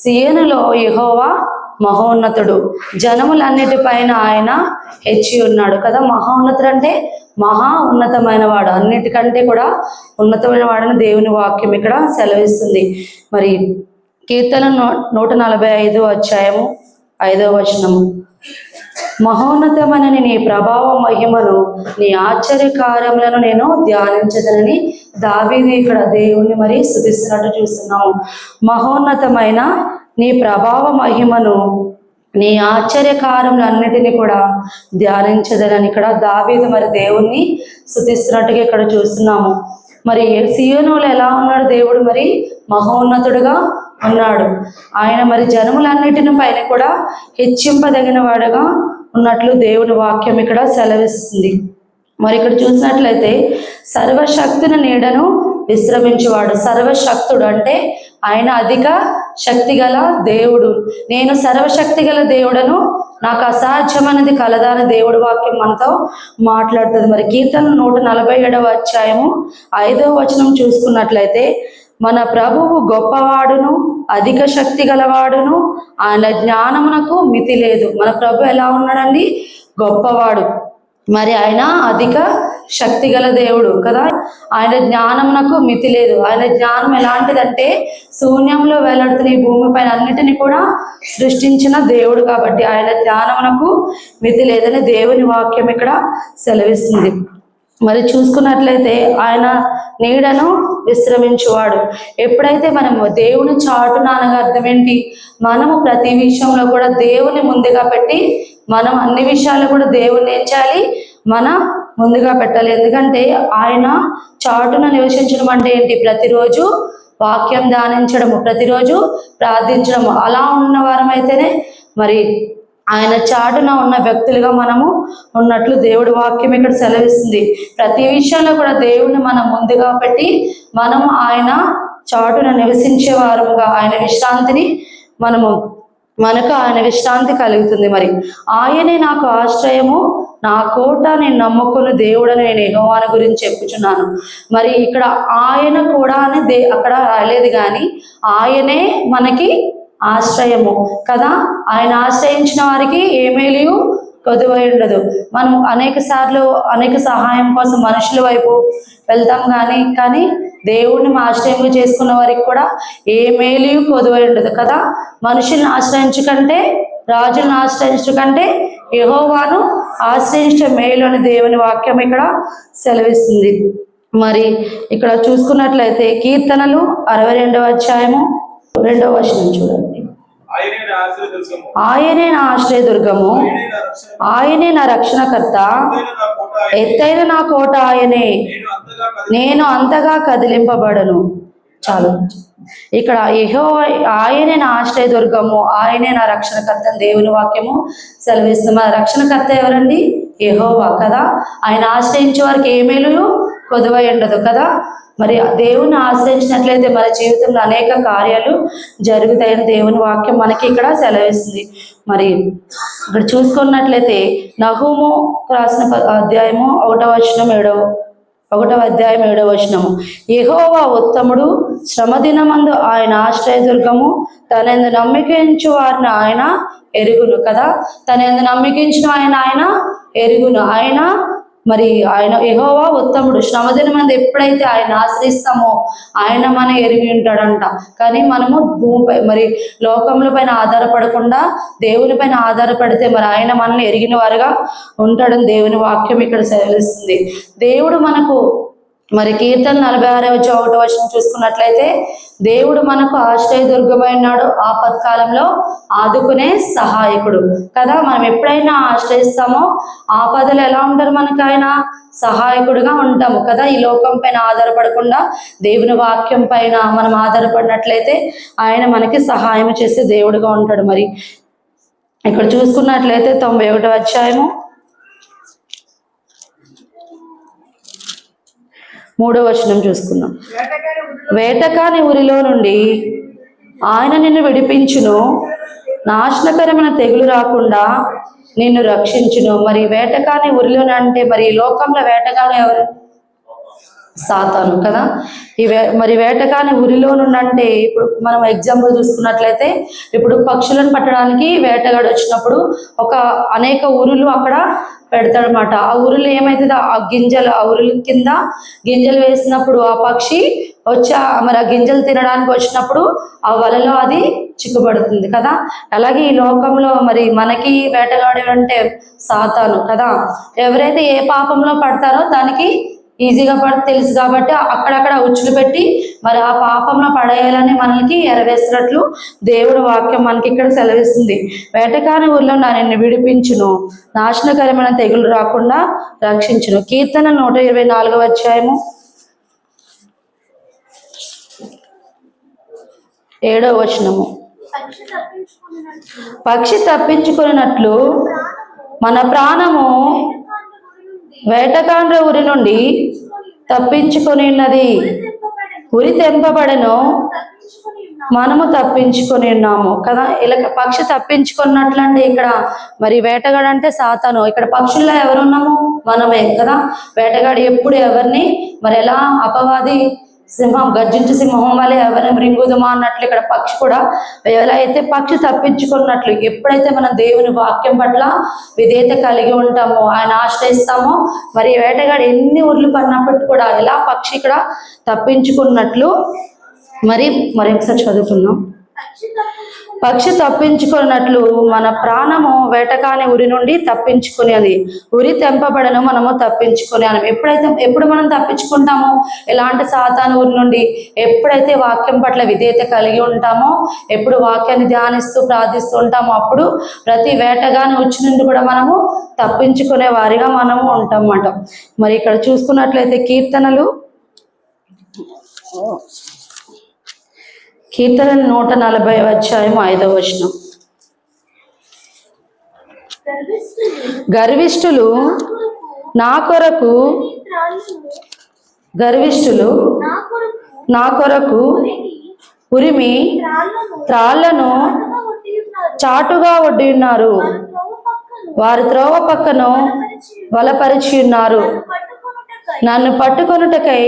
సియోనులో యెహోవా మహోన్నతుడు, జనములన్నిటిపైన ఆయన హెచ్చి ఉన్నాడు కదా. మహోన్నతుడు అంటే మహా ఉన్నతమైన వాడు, అన్నిటికంటే కూడా ఉన్నతమైన వాడని దేవుని వాక్యం ఇక్కడ సెలవిస్తుంది. మరి కీర్తన 145 అధ్యాయము 5వ వచనము, మహోన్నతమైన నీ ప్రభావ మహిమను, నీ ఆశ్చర్యకార్యములను నేను ధ్యానించదనని దావీదు ఇక్కడ దేవుణ్ణి మరి స్తుతిస్తున్నట్టు చూస్తున్నాము. మహోన్నతమైన నీ ప్రభావ మహిమను, నీ ఆశ్చర్యకార్యములన్నిటినీ కూడా ధ్యానించదనని ఇక్కడ దావీదు మరి దేవుణ్ణి స్తుతిస్తున్నట్టుగా ఇక్కడ చూస్తున్నాము. మరి సియోనులో ఎలా ఉన్నాడు దేవుడు? మరి మహోన్నతుడుగా ఉన్నాడు. ఆయన మరి జనములన్నిటిని పైన కూడా హెచ్చింపదగిన వాడుగా ఉన్నట్లు దేవుని వాక్యం ఇక్కడ సెలవిస్తుంది. మరి ఇక్కడ చూసినట్లయితే సర్వశక్తుని నీడను విశ్రమించేవాడు. సర్వశక్తుడు అంటే ఆయన అధిక శక్తి గల దేవుడు. నేను సర్వశక్తి గల దేవుడను, నాకు అసాధ్యమైనది కలదా అని దేవుడి వాక్యం మనతో మాట్లాడుతుంది. మరి కీర్తన 147వ అధ్యాయము 5వ వచనం చూసుకున్నట్లయితే, మన ప్రభువు గొప్పవాడును, అధిక శక్తి గలవాడును, ఆయన జ్ఞానమునకు మితి లేదు. మన ప్రభు ఎలా ఉన్నాడండి? గొప్పవాడు, మరి ఆయన అధిక శక్తి గల దేవుడు కదా. ఆయన జ్ఞానమునకు మితి లేదు. ఆయన జ్ఞానం ఎలాంటిదంటే శూన్యంలో వేలాడుతున్న ఈ భూమి పైన అన్నిటిని కూడా సృష్టించిన దేవుడు కాబట్టి ఆయన జ్ఞానమునకు మితి లేదని దేవుని వాక్యం ఇక్కడ సెలవిస్తుంది. మరి చూసుకున్నట్లయితే ఆయన నీడను విశ్రమించువాడు. ఎప్పుడైతే మనము దేవుని చాటున అనగా అర్థం ఏంటి? మనము ప్రతి విషయంలో కూడా దేవుని ముందుగా పెట్టి, మనం అన్ని విషయాలు కూడా దేవుణ్ణి ఏం చేయాలి? మన ముందుగా పెట్టాలి. ఎందుకంటే ఆయన చాటున నివసించడం అంటే ఏంటి? ప్రతిరోజు వాక్యం ధ్యానించడము, ప్రతిరోజు ప్రార్థించడము. అలా ఉన్న వారమైతేనే మరి ఆయన చాటున ఉన్న వ్యక్తులుగా మనము ఉన్నట్లు దేవుడి వాక్యం ఇక్కడ సెలవిస్తుంది. ప్రతి విషయంలో కూడా దేవుడిని మనం ముందుగా పెట్టి మనము ఆయన చాటున నివసించే వారముగా ఆయన విశ్రాంతిని మనకు ఆయన విశ్రాంతి కలుగుతుంది. మరి ఆయనే నాకు ఆశ్రయము, నా కోట, నేను నమ్ముకున్న దేవుడని నేను యెహోవాను గురించి చెప్పుచున్నాను. మరి ఇక్కడ ఆయన కూడా అని అక్కడ రాలేదు, కానీ ఆయనే మనకి ఆశ్రయము కదా. ఆయన ఆశ్రయించిన వారికి ఏ మేలు కొదువై ఉండదు. మనం అనేక సహాయం కోసం మనుషుల వైపు వెళ్తాం, కానీ దేవుడిని ఆశ్రయంగా చేసుకున్న వారికి కూడా ఏ మేలు కొదువై ఉండదు కదా. మనుషుల్ని ఆశ్రయించకంటే, రాజులను ఆశ్రయించకంటే యెహోవాను ఆశ్రయించే మేలు అని దేవుని వాక్యం ఇక్కడ సెలవిస్తుంది. మరి ఇక్కడ చూసుకున్నట్లయితే కీర్తనలు 62వ అధ్యాయము 2వ వచనం చూడండి. ఆయనే నా ఆశ్రయదుర్గము, ఆయనే నా రక్షణకర్త, ఎత్తైన నా కోట ఆయనే, నేను అంతగా కదిలింపబడను. చాలు. ఇక్కడ ఆయనే నా ఆశ్రయదుర్గము, ఆయనే నా రక్షణకర్త దేవుని వాక్యము సెలవిస్తుంది. మన రక్షణకర్త ఎవరండి? యెహోవా కదా. ఆయన ఆశ్రయించే వారికి ఏ మేలు కొదువై ఉండదు కదా. మరి దేవుని ఆశ్రయించినట్లయితే మన జీవితంలో అనేక కార్యాలు జరుగుతాయని దేవుని వాక్యం మనకి ఇక్కడ సెలవిస్తుంది. మరి ఇక్కడ చూసుకున్నట్లయితే నహూము రాసిన అధ్యాయము 1వ అధ్యాయం 7వ వచనము, యెహోవా ఉత్తముడు, శ్రమ దినమందు ఆయన ఆశ్రయదుర్గము, తనందు నమ్మికించు వారిని ఆయన ఎరుగును కదా. తనందు నమ్మికించిన ఆయన ఎరుగును. మరి ఆయన యెహోవా ఉత్తముడు. శ్రమదిన మంది ఎప్పుడైతే ఆయన ఆశ్రయిస్తామో ఆయన మన ఎరిగి ఉంటాడంట. కానీ మనము భూమిపై మరి లోకముల పైన ఆధారపడకుండా దేవుని పైన ఆధారపడితే మరి ఆయన మనల్ని ఎరిగిన వారుగా ఉంటాడని దేవుని వాక్యం ఇక్కడ సెలవిస్తుంది. దేవుడు మనకు మరి కీర్తన 46వ వచనం చూసుకున్నట్లయితే, దేవుడు మనకు ఆశ్రయదుర్గమైనాడు, ఆపత్కాలంలో ఆదుకునే సహాయకుడు కదా. మనం ఎప్పుడైనా ఆశ్రయిస్తామో ఆపదలు ఎలా ఉంటారు? మనకు ఆయన సహాయకుడుగా ఉంటాము కదా. ఈ లోకం పైన ఆధారపడకుండా దేవుని వాక్యం పైన మనం ఆధారపడినట్లయితే ఆయన మనకి సహాయం చేసే దేవుడుగా ఉంటాడు. మరి ఇక్కడ చూసుకున్నట్లయితే 91వ అధ్యాయము 3వ వచనం చూసుకుందాం. వేటకాని ఊరిలో నుండి ఆయన నిన్ను విడిపించును, నాశనకరమైన తెగులు రాకుండా నిన్ను రక్షించును. మరి వేటకాని ఊరిలోనే అంటే మరి ఈ లోకంలో వేటగాడు ఎవరు? సాతాను కదా. మరి వేటగాని ఉరిలో నుండి అంటే ఇప్పుడు మనం ఎగ్జాంపుల్ చూసుకున్నట్లయితే ఇప్పుడు పక్షులను పట్టడానికి వేటగాడు వచ్చినప్పుడు అనేక ఉరులు అక్కడ పెడతాడనమాట. ఆ ఉరులు ఏమైతుంది, ఆ ఉరుల కింద గింజలు వేసినప్పుడు ఆ పక్షి వచ్చి మరి ఆ గింజలు తినడానికి వచ్చినప్పుడు ఆ వలలో అది చిక్కుబడుతుంది కదా. అలాగే ఈ లోకంలో మరి మనకి వేటగాడు అంటే సాతాను కదా. ఎవరైతే ఏ పాపంలో పడతారో దానికి ఈజీగా తెలుసు కాబట్టి అక్కడక్కడ ఉచ్చులు పెట్టి మరి ఆ పాపంలో పడేయాలని మనకి ఎరవేసినట్లు దేవుడు వాక్యం మనకి ఇక్కడ సెలవిస్తుంది. వేటగాని ఊర్లో నా నిన్ను విడిపించును, నాశనకరమైన తెగులు రాకుండా రక్షించును. కీర్తన 124వ అధ్యాయము 7వ వచనము. పక్షి తప్పించుకున్నట్లు మన ప్రాణము వేటగాండ్ర ఉరి నుండి తప్పించుకొని ఉన్నది. ఉరి తెంపబడను, మనము తప్పించుకొని ఉన్నాము కదా. ఇలా పక్షి తప్పించుకున్నట్లండి. ఇక్కడ మరి వేటగాడు అంటే సాతాను, ఇక్కడ పక్షుల్లో ఎవరున్నాము, మనమే కదా. వేటగాడు ఎప్పుడు ఎవరిని మరి ఎలా అపవాది సింహం గర్జించు సింహం వల్ల ఎవరిని మృంగుదమా అన్నట్లు ఇక్కడ పక్షి కూడా ఎలా అయితే పక్షి తప్పించుకున్నట్లు ఎప్పుడైతే మనం దేవుని వాక్యం పట్ల విధేయత కలిగి ఉంటామో, ఆయన ఆశ్రయిస్తామో, మరి వేటగాడు ఎన్ని ఊర్లు పడినప్పటికీ కూడా ఎలా పక్షి ఇక్కడ తప్పించుకున్నట్లు మరి ఒకసారి చదువుకుందాం. పక్షి తప్పించుకున్నట్లు మన ప్రాణము వేటగాని ఉరి నుండి తప్పించుకుని అది ఉరి తెంపబడను, మనము తప్పించుకుని అని ఎప్పుడు మనం తప్పించుకుంటామో ఎలాంటి సాతాను ఊరి నుండి ఎప్పుడైతే వాక్యం పట్ల విధేయత కలిగి ఉంటామో, ఎప్పుడు వాక్యాన్ని ధ్యానిస్తూ ప్రార్థిస్తూ ఉంటామో అప్పుడు ప్రతి వేటగాని ఉచ్చి నుండి కూడా మనము తప్పించుకునే వారిగా మనము ఉంటామన్నమాట. మరి ఇక్కడ చూసుకున్నట్లయితే కీర్తనలు 140వ అధ్యాయం 5వ వచనం. గర్విష్ఠులు నా కొరకు ఉరిమి త్రాళ్లను చాటుగా ఒడ్డి ఉన్నారు, వారి త్రోవ పక్కను బలపరిచి ఉన్నారు, నన్ను పట్టుకొనుటకై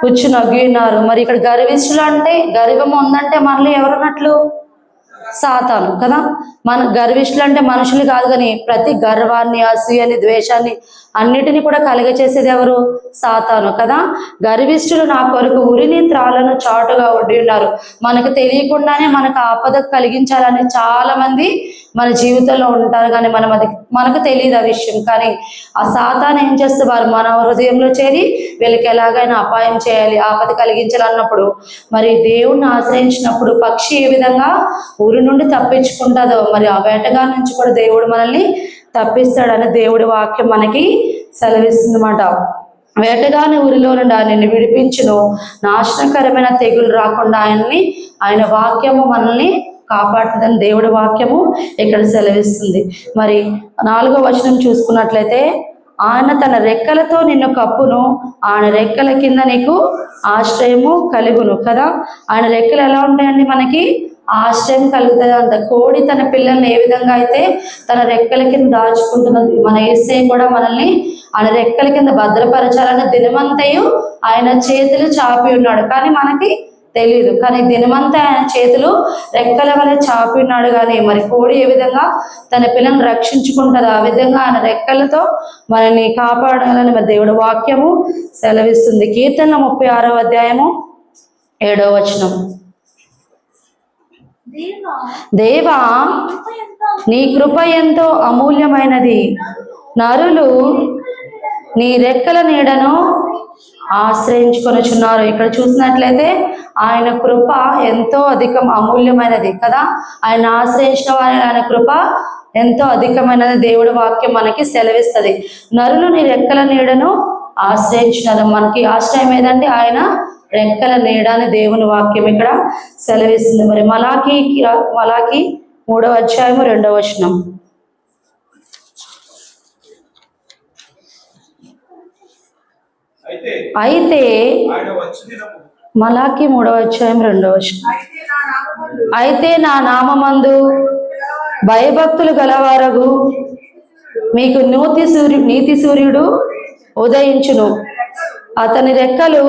ఉచ్చు నొగ్గి ఉన్నారు. మరి ఇక్కడ గర్విష్ఠులు అంటే గర్వం ఉందంటే మనలో ఎవరున్నట్లు, సాతాను కదా. మన గర్విష్ఠులు అంటే మనుషులు కాదు, కానీ ప్రతి గర్వాన్ని, అసూయని, ద్వేషాన్ని అన్నిటినీ కూడా కలుగచేసేది ఎవరు, సాతాను కదా. గర్విష్ఠులు నా కొరకు ఉరిని త్రాళ్లను చాటుగా ఒడ్డి ఉన్నారు. మనకు తెలియకుండానే మనకు ఆపద కలిగించాలని చాలా మంది మన జీవితంలో ఉంటారు, కానీ మనకు తెలియదు ఆ విషయం. కానీ ఆ సాతాను ఏం చేస్తే వారు మన హృదయంలో చేరి వీళ్ళకి ఎలాగైనా అపాయం చేయాలి, ఆపద కలిగించాలన్నప్పుడు మరి దేవుణ్ణి ఆశ్రయించినప్పుడు పక్షి ఏ విధంగా ఊరి నుండి తప్పించుకుంటుందో మరి ఆ వేటగా నుంచి కూడా దేవుడు మనల్ని తప్పిస్తాడని దేవుడి వాక్యం మనకి సెలవిస్తుంది అన్నమాట. వేటగాని ఊరిలో నుండి ఆయన్ని విడిపించును, నాశనకరమైన తెగులు రాకుండా ఆయన వాక్యము మనల్ని కాపాడుతుందని దేవుడి వాక్యము ఇక్కడ సెలవిస్తుంది. మరి 4వ వచనం చూసుకున్నట్లయితే ఆయన తన రెక్కలతో నిన్ను కప్పును, ఆయన రెక్కల కింద నీకు ఆశ్రయము కలుగును కదా. ఆయన రెక్కలు ఎలా ఉంటాయండి, మనకి ఆశ్రయం కలుగుతుంది అంట. కోడి తన పిల్లల్ని ఏ విధంగా అయితే తన రెక్కల కింద దాచుకుంటున్నది, మన యేసయ్య కూడా మనల్ని ఆయన రెక్కల కింద భద్రపరచాలని దినమంతయు ఆయన చేతులు చాపి ఉన్నాడు, కానీ మనకి తెలియదు. కానీ దినమంతా ఆయన చేతులు రెక్కల వలె చాపి ఉన్నాడు. కానీ మరి కోడి ఏ విధంగా తన పిల్లల్ని రక్షించుకుంటుందో ఆ విధంగా ఆయన రెక్కలతో మనల్ని కాపాడాలని మరి దేవుడు వాక్యము సెలవిస్తుంది. కీర్తన 36వ అధ్యాయము 7వ వచనం. దేవా నీ కృప ఎంతో అమూల్యమైనది, నరులు నీ రెక్కల నీడను ఆశ్రయించుకొనుచున్నారు. ఇక్కడ చూసినట్లయితే ఆయన కృప ఎంతో అమూల్యమైనది కదా. ఆయన ఆశ్రయించిన వారి ఆయన కృప ఎంతో అధికమైనది దేవుడి వాక్యం మనకి సెలవిస్తుంది. నరులు నీ రెక్కల నీడను ఆశ్రయించినారు. మనకి ఆశ్రయం ఏదండి, ఆయన రెక్కల నీడ అని దేవుని వాక్యం ఇక్కడ సెలవిస్తుంది. మరి మలాకి 3వ అధ్యాయము 2వ వచనం. అయితే మలాకి 3వ అధ్యాయం 2వ వచనం. అయితే నా నామమందు భయభక్తులు గలవారగు మీకు నీతి సూర్యుడు ఉదయించును, అతని రెక్కలు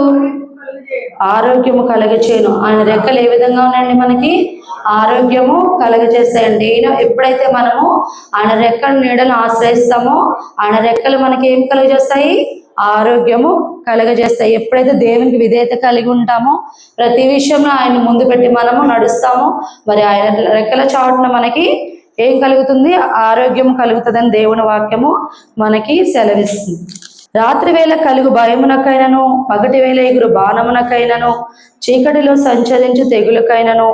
ఆరోగ్యము కలగచేయను. ఆయన రెక్కలు ఏ విధంగా ఉన్నాయండి? మనకి ఆరోగ్యము కలగచేస్తాయండి. ఎప్పుడైతే మనము ఆయన రెక్కల నీడను ఆశ్రయిస్తామో ఆయన రెక్కలు మనకి ఏం కలుగజేస్తాయి? ఆరోగ్యము కలగజేస్తాయి. ఎప్పుడైతే దేవునికి విధేయత కలిగి ఉంటామో, ప్రతి విషయంలో ఆయన ముందు పెట్టి మనము నడుస్తామో, మరి ఆయన రెక్కల చాటున మనకి ఏం కలుగుతుంది? ఆరోగ్యం కలుగుతుందని దేవుని వాక్యము మనకి సెలవిస్తుంది. రాత్రి వేళ కలుగు భయమునకైనను, పగటి వేళ ఎగురు బాణమునకైనను, చీకటిలో సంచరించు తెగులకైనను,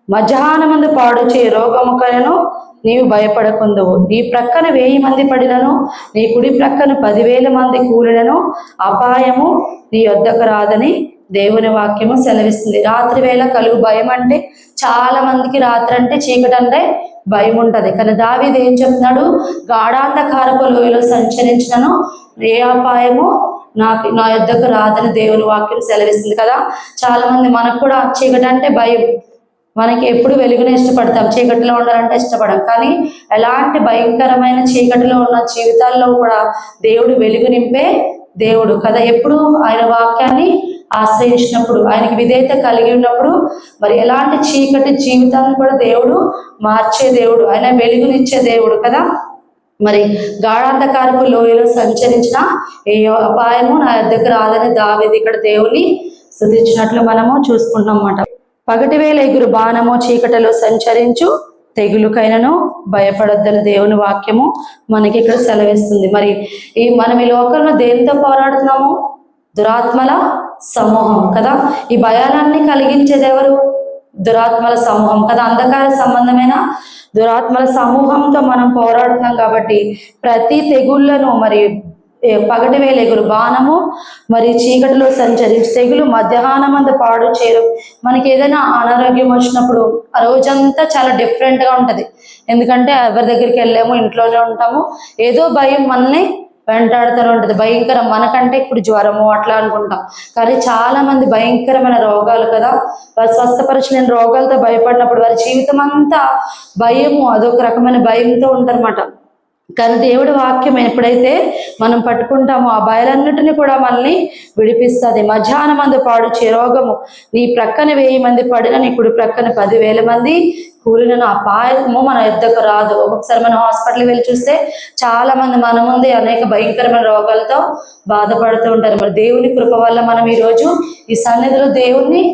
మధ్యాహ్నమందు పాడు చే రోగముకైనను నీవు భయపడకుందువు. నీ ప్రక్కన 1000 మంది పడినను, నీ కుడి ప్రక్కన 10,000 మంది కూలినను అపాయము నీ యొద్దకు రాదని దేవుని వాక్యము సెలవిస్తుంది. రాత్రి వేళ కలుగు భయం అంటే చాలా మందికి రాత్రి అంటే చీకటి అంటే భయం ఉంటది. కానీ దావీదు ఏం చెప్తున్నాడు? గాఢాంధకారపు లోయలో సంచరించినను ఏ అపాయము నా యొద్దకు రాదని దేవుని వాక్యం సెలవిస్తుంది కదా. చాలా మంది మనకు కూడా చీకటి అంటే భయం. మనకి ఎప్పుడు వెలుగునే ఇష్టపడతాం, చీకటిలో ఉండాలంటే ఇష్టపడం. కానీ ఎలాంటి భయంకరమైన చీకటిలో ఉన్న జీవితాల్లో కూడా దేవుడు వెలుగు నింపే దేవుడు కదా. ఎప్పుడు ఆయన వాక్యాన్ని ఆశ్రయించినప్పుడు, ఆయనకి విధేయత కలిగి ఉన్నప్పుడు, మరి ఎలాంటి చీకటి జీవితాన్ని కూడా దేవుడు మార్చే దేవుడు, ఆయన వెలుగునిచ్చే దేవుడు కదా. మరి గాఢాంధకారపు లోయలో సంచరించిన ఏ అపాయము నా దగ్గర రాదని దావీదు ఇక్కడ దేవుని స్తుతించినట్లు మనము చూసుకుంటున్నాం అన్నమాట. పగటి వేళ ఎగురు బాణము, చీకటిలో సంచరించు తెగులుకైనను భయపడొద్దని దేవుని వాక్యము మనకి ఇక్కడ సెలవిస్తుంది. మరి మనం ఈ లోకంలో దేనితో పోరాడుతున్నాము? దురాత్మల సమూహం కదా. ఈ భయాలన్నీ కలిగించేది ఎవరు? దురాత్మల సమూహం కదా. అంధకార సంబంధమైన దురాత్మల సమూహంతో మనం పోరాడుతున్నాం కాబట్టి ప్రతి తెగుళ్లను, మరి పగటి వేళ ఎగురు బాణము, మరి చీకటిలో సంచరించి తెగులు, మధ్యాహ్నమందు పాడు చేరు. మనకి ఏదైనా అనారోగ్యం వచ్చినప్పుడు ఆ రోజంతా చాలా డిఫరెంట్గా ఉంటుంది. ఎందుకంటే ఎవరి దగ్గరికి వెళ్ళాము, ఇంట్లోనే ఉంటాము, ఏదో భయం మనల్ని వెంటాడుతూనే ఉంటుంది. భయంకరం మనకంటే ఇప్పుడు జ్వరము అట్లా అనుకుంటాం, కానీ చాలా మంది భయంకరమైన రోగాలు కదా. వారు స్వస్థపరచలేని రోగాలతో భయపడినప్పుడు వారి జీవితం అంతా భయము, అదొక రకమైన భయంతో ఉంటారన్నమాట. కానీ దేవుడి వాక్యం ఎప్పుడైతే మనం పట్టుకుంటామో ఆ భయాలన్నిటిని కూడా మనల్ని విడిపిస్తుంది. మధ్యాహ్నమందు పాడు రోగము, నీ ప్రక్కన 1000 మంది పడిన, నీ కుడి ప్రక్కన 10,000 మంది కూలిన అపాయము మన యొద్దకు రాదు. ఒక్కొక్కసారి మనం హాస్పిటల్కి వెళ్ళి చూస్తే చాలా మంది మన ముందే అనేక భయంకరమైన రోగాలతో బాధపడుతూ ఉంటారు. మరి దేవుని కృప వల్ల మనం ఈరోజు ఈ సన్నిధిలో దేవుణ్ణి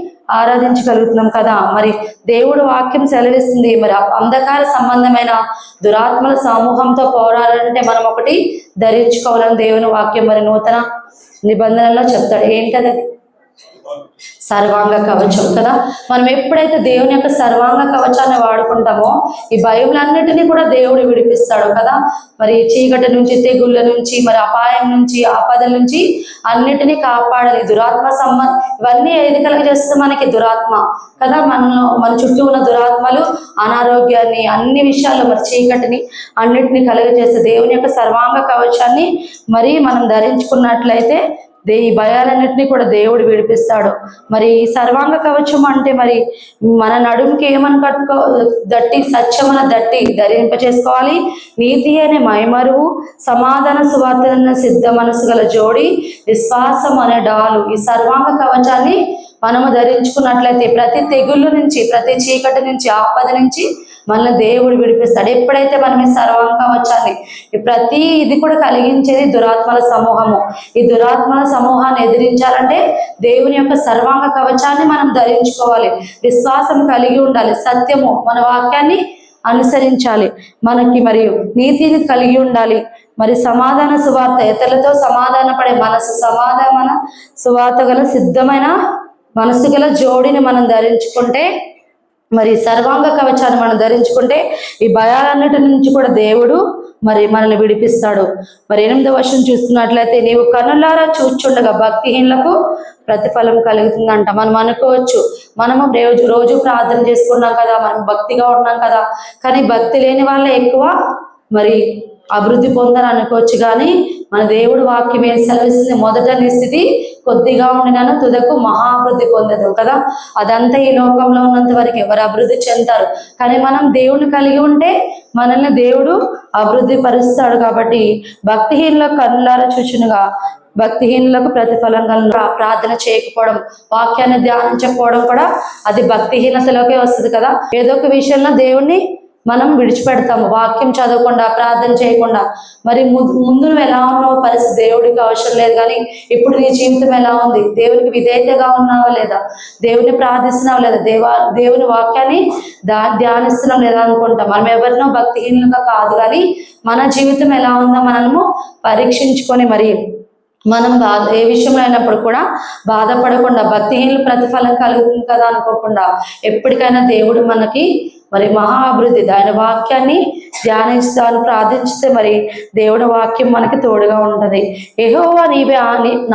ఆరాధించగలుగుతున్నాం కదా. మరి దేవుడు వాక్యం సెలవిస్తుంది, మరి అంధకార సంబంధమైన దురాత్మల సమూహంతో పోరాడాలంటే మనం ఒకటి ధరించుకోవాలని దేవుని వాక్యం మరి నూతన నిబంధనలో చెప్తాడు. ఏంటది? సర్వాంగ కవచం కదా. మనం ఎప్పుడైతే దేవుని యొక్క సర్వాంగ కవచాన్ని వాడుకుంటామో ఈ భయములన్నిటినీ కూడా దేవుడు విడిపిస్తాడు కదా. మరి చీకటి నుంచి, తెగుళ్ళ నుంచి, మరి అపాయం నుంచి, ఆపదల నుంచి అన్నిటినీ కాపాడాలి. దురాత్మ ఇవన్నీ ఏది కలుగజేస్తుంది? మనకి దురాత్మ కదా. మన చుట్టూ ఉన్న దురాత్మలు అనారోగ్యాన్ని, అన్ని విషయాల్లో మరి చీకటిని అన్నిటినీ కలుగజేస్తే దేవుని యొక్క సర్వాంగ కవచాన్ని మరి మనం ధరించుకున్నట్లయితే ఈ భయాలన్నింటినీ కూడా దేవుడు విడిపిస్తాడు. మరి ఈ సర్వాంగ కవచం అంటే మరి మన నడుముకి ఏమని దట్టి, సత్యమన దట్టి ధరింపచేసుకోవాలి. నీతి అనే మైమరువు, సమాధాన సువార్తన సిద్ధ మనసు గల జోడి, విశ్వాసం అనే డాలు. ఈ సర్వాంగ కవచాన్ని మనము ధరించుకున్నట్లయితే ప్రతి తెగుళ్ళ నుంచి, ప్రతి చీకటి నుంచి, ఆపద నుంచి మనల్ని దేవుడు విడిపిస్తాడు. ఎప్పుడైతే మనం ఈ సర్వాంగ కవచాన్ని, ప్రతి ఇది కూడా కలిగించేది దురాత్మల సమూహము. ఈ దురాత్మల సమూహాన్ని ఎదిరించాలంటే దేవుని యొక్క సర్వాంగ కవచాన్ని మనం ధరించుకోవాలి. విశ్వాసం కలిగి ఉండాలి, సత్యము మన వాక్యాన్ని అనుసరించాలి, మనకి మరియు నీతిని కలిగి ఉండాలి. మరి సమాధాన సువార్త, ఇతరులతో సమాధాన పడే మనసు, సమాధాన సువార్త గల సిద్ధమైన మనసు గల జోడిని మనం ధరించుకుంటే, మరి సర్వాంగ కవచాన్ని మనం ధరించుకుంటే ఈ భయాలన్నిటి నుంచి కూడా దేవుడు మరి మనల్ని విడిపిస్తాడు. మరి 8వ వచనం చూస్తున్నట్లయితే, నీవు కన్నులారా చూచుండగా భక్తిహీనులకు ప్రతిఫలం కలుగుతుందంట. మనం అనుకోవచ్చు, మనము రోజు ప్రార్థన చేసుకున్నాం కదా, మనం భక్తిగా ఉన్నాం కదా, కానీ భక్తి లేని వాళ్ళే ఎక్కువ మరి అభివృద్ధి పొందని అనుకోవచ్చు. కానీ మన దేవుడు వాక్యం ఏం సెలవిస్తుంది? మొదట నీ స్థితి కొద్దిగా ఉండినను తుదకు మహాభివృద్ధి పొందదు కదా. అదంతా ఈ లోకంలో ఉన్నంత వరకు ఎవరు అభివృద్ధి చెందుతారు, కానీ మనం దేవుని కలిగి ఉంటే మనల్ని దేవుడు అభివృద్ధి పరుస్తాడు. కాబట్టి భక్తిహీనుల కన్నులారా చూచునుగా భక్తిహీనులకు ప్రతిఫలం కలను. ప్రార్థన చేయకపోవడం, వాక్యాన్ని ధ్యానించకపోవడం కూడా అది భక్తిహీనతలోకే వస్తుంది కదా. ఏదో ఒక విషయంలో దేవుణ్ణి మనం విడిచిపెడతాము, వాక్యం చదవకుండా, ప్రార్థన చేయకుండా. మరి ముందు నువ్వు ఎలా ఉన్నావు పరిస్థితి దేవుడికి అవసరం లేదు, కానీ ఇప్పుడు నీ జీవితం ఎలా ఉంది, దేవునికి విధేయతగా ఉన్నావా లేదా, దేవుని ప్రార్థిస్తున్నావా లేదా, దేవుని వాక్యాన్ని ధ్యానిస్తున్నాం లేదా అనుకుంటాం. మనం ఎవరినో భక్తిహీనంగా కాదు, కానీ మన జీవితం ఎలా ఉందో మనము పరీక్షించుకొని మరి మనం ఏ విషయంలో అయినప్పుడు కూడా బాధపడకుండా, భక్తిహీనులు ప్రతిఫలం కలుగుతుంది కదా అనుకోకుండా, ఎప్పటికైనా దేవుడు మనకి మరి మహా అభివృద్ధి, ఆయన వాక్యాన్ని ధ్యానిస్తాను, ప్రార్థించితే మరి దేవుడి వాక్యం మనకి తోడుగా ఉంటుంది. యెహోవా నీవే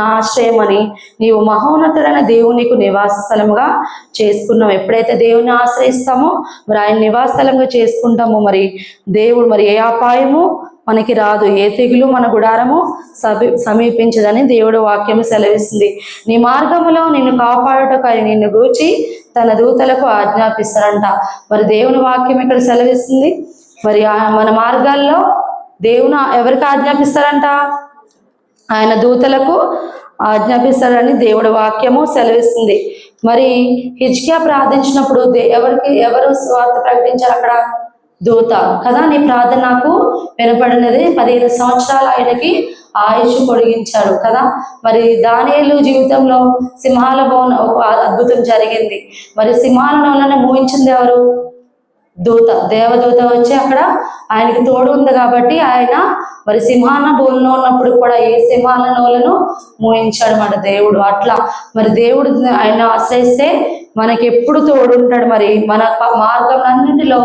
నా ఆశ్రయమని నీవు మహోన్నతుడైన దేవునికి నివాస స్థలముగా చేసుకున్నాం. ఎప్పుడైతే దేవుని ఆశ్రయిస్తామో మరి ఆయన నివాస స్థలంగా చేసుకుంటామో మరి దేవుడు మరి ఏ అపాయము మనకి రాదు, ఏ తెగులు మన గుడారము సమీపించదని దేవుడు వాక్యం సెలవిస్తుంది. నీ మార్గములో నిన్ను కాపాడుటకై నిన్ను గూర్చి తన దూతలకు ఆజ్ఞాపిస్తారంట. మరి దేవుని వాక్యం ఇక్కడ సెలవిస్తుంది. మరి మన మార్గాల్లో దేవుని ఎవరికి ఆజ్ఞాపిస్తారంట? ఆయన దూతలకు ఆజ్ఞాపిస్తారని దేవుడి వాక్యము సెలవిస్తుంది. మరి హిజ్కియా ప్రార్థించినప్పుడు ఎవరు స్వార్థ ప్రకటించారు అక్కడ? దూత కదా. నీ ప్రార్థన నాకు వినపడినది. 15 సంవత్సరాలు ఆయనకి ఆయుష్ పొడిగించాడు కదా. మరి దానియేలు జీవితంలో సింహాల బోన్ ఒక అద్భుతం జరిగింది. మరి సింహాల నోలను మూయించింది ఎవరు? దూత, దేవదూత వచ్చి అక్కడ ఆయనకి తోడు ఉంది కాబట్టి ఆయన మరి సింహాల బోన్లో ఉన్నప్పుడు కూడా ఏ సింహాల నోలను మూయించాడు మన దేవుడు. అట్లా మరి దేవుడు ఆయన ఆశ్రయిస్తే మనకి ఎప్పుడు తోడుంటాడు. మరి మన మార్గం అన్నింటిలో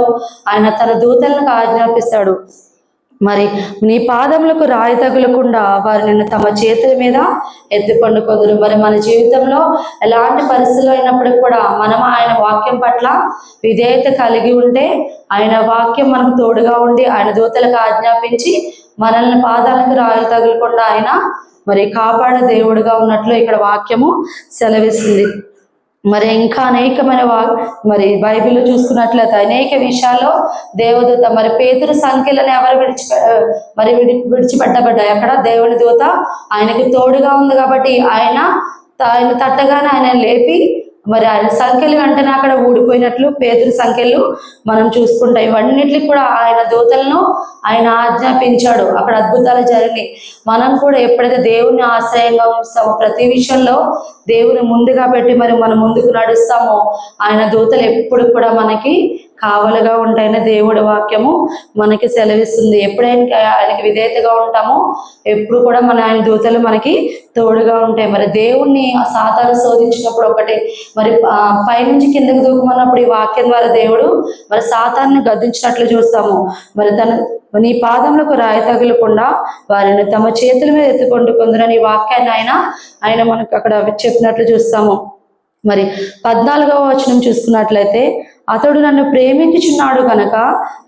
ఆయన తన దూతలను ఆజ్ఞాపిస్తాడు. మరి నీ పాదములకు రాయి తగులకుండా వారు నిన్ను తమ చేతుల మీద ఎత్తుకొండు కొదురు. మరి మన జీవితంలో ఎలాంటి పరిస్థితులు అయినప్పటికీ కూడా మనం ఆయన వాక్యం పట్ల విధేయత కలిగి ఉంటే ఆయన వాక్యం మనకు తోడుగా ఉండి ఆయన దూతలకు ఆజ్ఞాపించి మనల్ని పాదాలకు రాయి తగులకుండా ఆయన మరి కాపాడే దేవుడుగా ఉన్నట్లు ఇక్కడ వాక్యము సెలవిస్తుంది. మరి ఇంకా అనేకమైన మరి బైబిల్లో చూసుకున్నట్లయితే అనేక విషయాల్లో దేవదూత మరి పేతురు సంఖ్యలను ఎవరు విడిచిపెట్టబడ్డాయి అక్కడ దేవుని దూత ఆయనకి తోడుగా ఉంది కాబట్టి ఆయన తట్టగానే ఆయన లేపి మరి ఆయన సంఖ్యలు వెంటనే అక్కడ ఊడిపోయినట్లు పేతురు సంఖ్యలు మనం చూసుకుంటాం. ఇవన్నిటికి కూడా ఆయన దూతలను ఆయన ఆజ్ఞాపించాడు, అక్కడ అద్భుతాలు జరిగినాయి. మనం కూడా ఎప్పుడైతే దేవుని ఆశ్రయంగా ఉంచుతామో, ప్రతి విషయంలో దేవుని ముందుగా పెట్టి మరి మనం ముందుకు నడుస్తామో ఆయన దూతలు ఎప్పుడు కూడా మనకి కావలుగా ఉంటాయని దేవుడి వాక్యము మనకి సెలవిస్తుంది. ఎప్పుడైనా ఆయనకి విధేయతగా ఉంటామో ఎప్పుడు కూడా ఆయన దూతలు మనకి తోడుగా ఉంటాయి. మరి దేవుణ్ణి సాతాను శోధించినప్పుడు ఒకటి మరి పైనుంచి కిందకు దూకమన్నప్పుడు ఈ వాక్యం ద్వారా దేవుడు మరి సాతాన్ని గద్దించినట్లు చూస్తాము. మరి నీ పాదములకు రాయి తగులకుండా వారిని తమ చేతుల మీద ఎత్తుకుంటూ కొందరని వాక్యాన్ని ఆయన మనకు అక్కడ చెప్పినట్లు చూస్తాము. మరి 14వ వచనం చూసుకున్నట్లయితే అతడు నన్ను ప్రేమించుచున్నాడు కనుక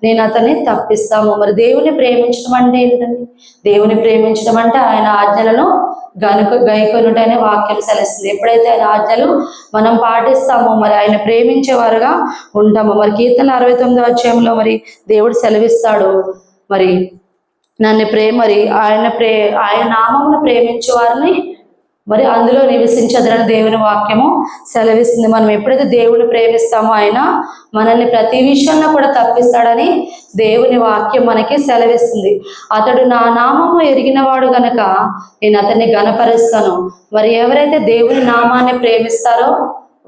నేను అతన్ని తప్పిస్తాము. మరి దేవుని ప్రేమించడం అంటే ఏంటండి? దేవుని ప్రేమించడం అంటే ఆయన ఆజ్ఞలను గైకొనుటనే వాక్యం సెలవుస్తుంది. ఎప్పుడైతే ఆయన ఆజ్ఞలు మనం పాటిస్తామో మరి ఆయన ప్రేమించేవారుగా ఉంటాము. మరి కీర్తన 69వ అధ్యాయంలో మరి దేవుడు సెలవిస్తాడు, మరి నన్ను మరి ఆయన నామమును ప్రేమించే వారిని మరి అందులో నివసించదని దేవుని వాక్యము సెలవిస్తుంది. మనం ఎప్పుడైతే దేవుని ప్రేమిస్తామో ఆయన మనల్ని ప్రతి విషయంలో కూడా తప్పిస్తాడని దేవుని వాక్యం మనకి సెలవిస్తుంది. అతడు నా నామము ఎరిగినవాడు గనక నేను అతన్ని ఘనపరుస్తాను. మరి ఎవరైతే దేవుని నామాన్ని ప్రేమిస్తారో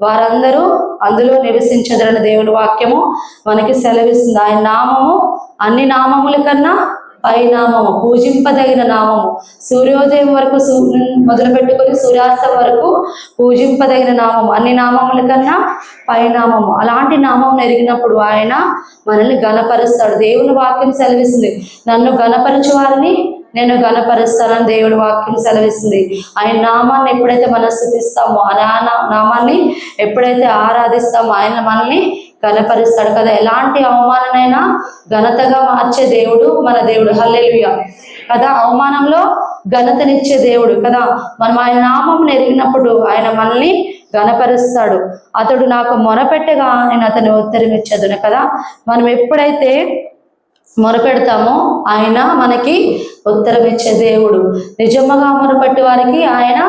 వారందరూ అందులో నివసించదని దేవుని వాక్యము మనకి సెలవిస్తుంది. ఆయన నామము అన్ని నామముల కన్నా పై నామము, పూజింపదగిన నామము. సూర్యోదయం వరకు మొదలు పెట్టుకొని సూర్యాస్తం వరకు పూజింపదగిన నామము, అన్ని నామముల కన్నా పై నామము. అలాంటి నామం ఎరిగినప్పుడు ఆయన మనల్ని ఘనపరుస్తాడు. దేవుని వాక్యం సెలవిస్తుంది, నన్ను ఘనపరచు వారిని నేను ఘనపరుస్తానని దేవుడి వాక్యం సెలవిస్తుంది. ఆయన నామాన్ని ఎప్పుడైతే మనం స్తుతిస్తామో, ఆ నామాన్ని ఎప్పుడైతే ఆరాధిస్తామో ఆయన మనల్ని ఘనపరుస్తాడు కదా. ఎలాంటి అవమానమైనా ఘనతగా మార్చే దేవుడు మన దేవుడు. హల్లెలూయా కదా. అవమానంలో ఘనతనిచ్చే దేవుడు కదా. మనం ఆయన నామం ఎరిగినప్పుడు ఆయన మనల్ని ఘనపరుస్తాడు. అతడు నాకు మొరపెట్టగా నేను అతని ఉత్తరం ఇచ్చేదును కదా. మనం ఎప్పుడైతే మొరపెడతామో ఆయన మనకి ఉత్తరం ఇచ్చే దేవుడు. నిజముగా మొరపెట్టే వారికి ఆయన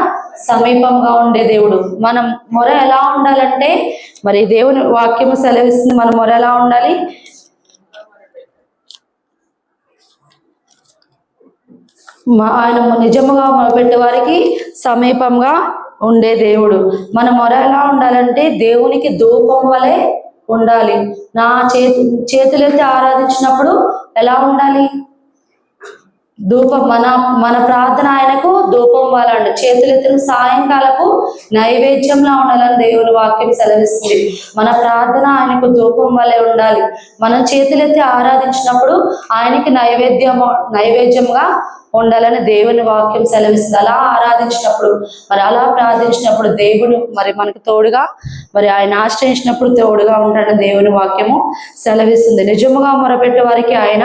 సమీపంగా ఉండే దేవుడు. మనం మొర ఎలా ఉండాలంటే మరి దేవుని వాక్యము సెలవిస్తుంది. మన మొర ఎలా ఉండాలి? ఆయన నిజముగా మొరపెట్టే వారికి సమీపంగా ఉండే దేవుడు. మన మొర ఎలా ఉండాలంటే దేవునికి ధూపం వలె ఉండాలి. నా చేతులెత్తి ఆరాధించినప్పుడు ఎలా ఉండాలి? ధూపం. మన ప్రార్థన ఆయనకు ధూపం వాళ్ళండి. చేతులెత్తిన సాయంకాలపు నైవేద్యంలా ఉండాలని దేవుని వాక్యం సెలవిస్తుంది. మన ప్రార్థన ఆయనకు ధూపం వల్లే ఉండాలి. మనం చేతులెత్తి ఆరాధించినప్పుడు ఆయనకి నైవేద్యంగా ఉండాలని దేవుని వాక్యం సెలవిస్తుంది. అలా ఆరాధించినప్పుడు మరి అలా ప్రార్థించినప్పుడు దేవుడు మరి మనకు తోడుగా మరి ఆయన ఆశ్రయించినప్పుడు తోడుగా ఉంటాడని దేవుని వాక్యము సెలవిస్తుంది. నిజముగా మొరపెట్టే వారికి ఆయన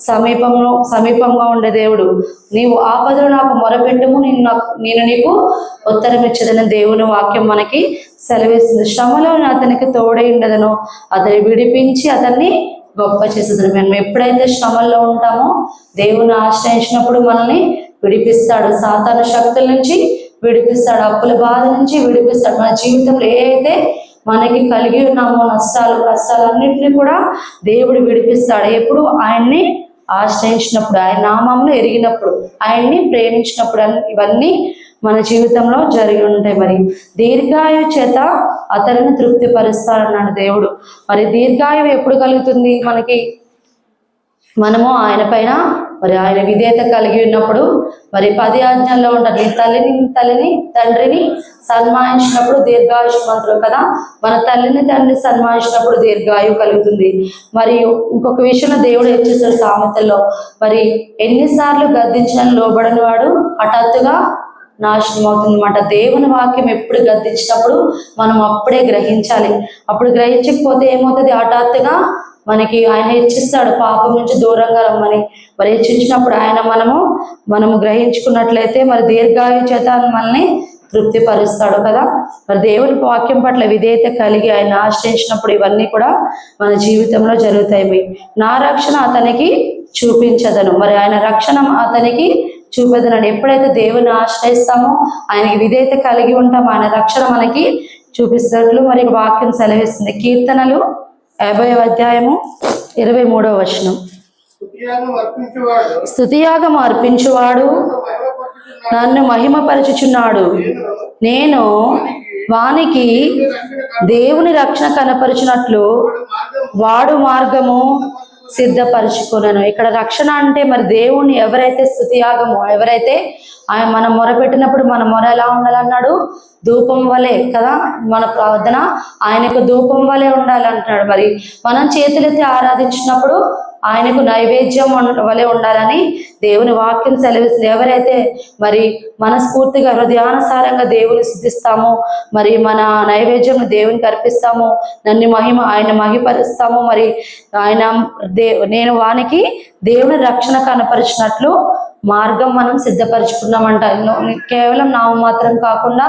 సమీపంగా ఉండే దేవుడు. నీవు ఆపదలు నాకు మొరపెట్టుము, నేను నీకు ఉత్తరం ఇచ్చదని దేవుని వాక్యం మనకి సెలవిస్తుంది. శ్రమలో అతనికి తోడై ఉండదను, అతన్ని విడిపించి అతన్ని గొప్ప చేసేది. మేము ఎప్పుడైతే శ్రమల్లో ఉంటామో దేవుని ఆశ్రయించినప్పుడు మనల్ని విడిపిస్తాడు. సాతాను శక్తుల నుంచి విడిపిస్తాడు, అప్పుల బాధ నుంచి విడిపిస్తాడు. మన జీవితంలో ఏ అయితే మనకి కలిగి ఉన్నామో కష్టాలన్నింటినీ కూడా దేవుడు విడిపిస్తాడు. ఎప్పుడు ఆయన్ని ఆశ్రయించినప్పుడు, ఆయన నామంను ఎరిగినప్పుడు, ఆయన్ని ప్రేమించినప్పుడు ఇవన్నీ మన జీవితంలో జరిగి ఉంటాయి. మరి దీర్ఘాయువు చేత అతనిని తృప్తిపరుస్తాడన్నాడు దేవుడు. మరి దీర్ఘాయువు ఎప్పుడు కలుగుతుంది మనకి? మనము ఆయన పైన మరి ఆయన విధేయత కలిగి ఉన్నప్పుడు. మరి 10 ఆజ్ఞల్లో ఉంటారు. తల్లిని తండ్రిని సన్మానించినప్పుడు దీర్ఘాయుష్మంతులు కదా. మన తల్లిని తండ్రిని సన్మానించినప్పుడు దీర్ఘాయువు కలుగుతుంది. మరియు ఇంకొక విషయంలో దేవుడు ఏం చేశాడు సామెతల్లో, మరి ఎన్నిసార్లు గద్దించిన లోబడని వాడు హఠాత్తుగా నాశనం అవుతుంది అన్నమాట. దేవుని వాక్యం ఎప్పుడు గద్దించినప్పుడు మనం అప్పుడే గ్రహించాలి. అప్పుడు గ్రహించకపోతే ఏమవుతుంది? హఠాత్తుగా మనకి ఆయన హెచ్చిస్తాడు పాపం నుంచి దూరంగా రమ్మని. మరి హెచ్చించినప్పుడు ఆయన మనము గ్రహించుకున్నట్లయితే మరి దీర్ఘాయువు చేత మనల్ని తృప్తిపరుస్తాడు కదా. మరి దేవుని వాక్యం పట్ల విధేయత కలిగి ఆయన ఆశ్రయించినప్పుడు ఇవన్నీ కూడా మన జీవితంలో జరుగుతాయి. నా రక్షణ అతనికి చూపించదను, మరి ఆయన రక్షణ అతనికి చూపెదనండి. ఎప్పుడైతే దేవుని ఆశ్రయిస్తామో, ఆయనకి విధేయత కలిగి ఉంటామో ఆయన రక్షణ మనకి చూపిస్తున్నట్లు మరి వాక్యం సెలవిస్తుంది. కీర్తనలు 50వ అధ్యాయము 23వ వచనం. స్తుతియాగం అర్పించువాడు నన్ను మహిమపరచుచున్నాడు, నేను వానికి దేవుని రక్షణ కనపరిచినట్లు వాడు మార్గము సిద్ధపరచుకున్నాను. ఇక్కడ రక్షణ అంటే మరి దేవుణ్ణి ఎవరైతే స్తుతియాగము, ఎవరైతే ఆయన మనం మొరపెట్టినప్పుడు మన మొర ఎలా ఉండాలన్నాడు? ధూపం వలె కదా. మన ప్రార్థన ఆయనకు ధూపం వలె ఉండాలంటున్నాడు. మరి మనం చేతులెత్తి ఆరాధించినప్పుడు ఆయనకు నైవేద్యం వలె ఉండాలని దేవుని వాక్యం సెలవిస్తుంది. ఎవరైతే మరి మనస్ఫూర్తిగా హృదయానుసారంగా దేవుని స్తుతిస్తామో, మరి మన నైవేద్యం దేవునికి అర్పిస్తామో, ఆయన మహిపరుస్తామో, మరి నేను వానికి దేవుని రక్షణ కనపరిచినట్లు మార్గం మనం సిద్ధపరచుకున్నామంట. కేవలం నామమాత్రం కాకుండా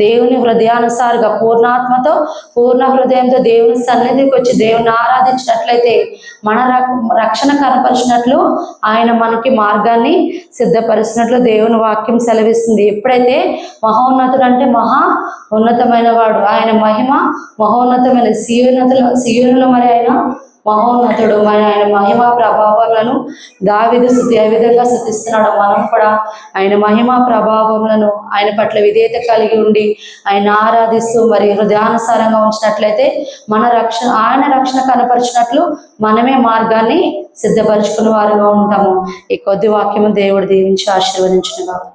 దేవుని హృదయానుసారంగా పూర్ణాత్మతో పూర్ణ హృదయంతో దేవుని సన్నిధికి వచ్చి దేవుని ఆరాధించినట్లయితే మన రక్షణ కనపరిచినట్లు ఆయన మనకి మార్గాన్ని సిద్ధపరిచినట్లు దేవుని వాక్యం సెలవిస్తుంది. ఎప్పుడైతే మహోన్నతుడు అంటే మహా ఉన్నతమైన వాడు, ఆయన మహిమ మహోన్నతమైన సీయోనులో మరి ఆయన మహోన్నతుడు, మరి ఆయన మహిమా ప్రభావాలను దావీదు స్తుతి ఏ విధంగా స్తుతిస్తున్నాడు. మనం కూడా ఆయన మహిమా ప్రభావములను ఆయన పట్ల విధేయత కలిగి ఉండి ఆయన ఆరాధిస్తూ మరి హృదయానుసారంగా ఉంచినట్లయితే ఆయన రక్షణ కనపరిచినట్లు మనమే మార్గాన్ని సిద్ధపరచుకునే వారుగా ఉంటాము. ఈ కొద్ది వాక్యము దేవుడు దీవించి ఆశీర్వదించును గాక.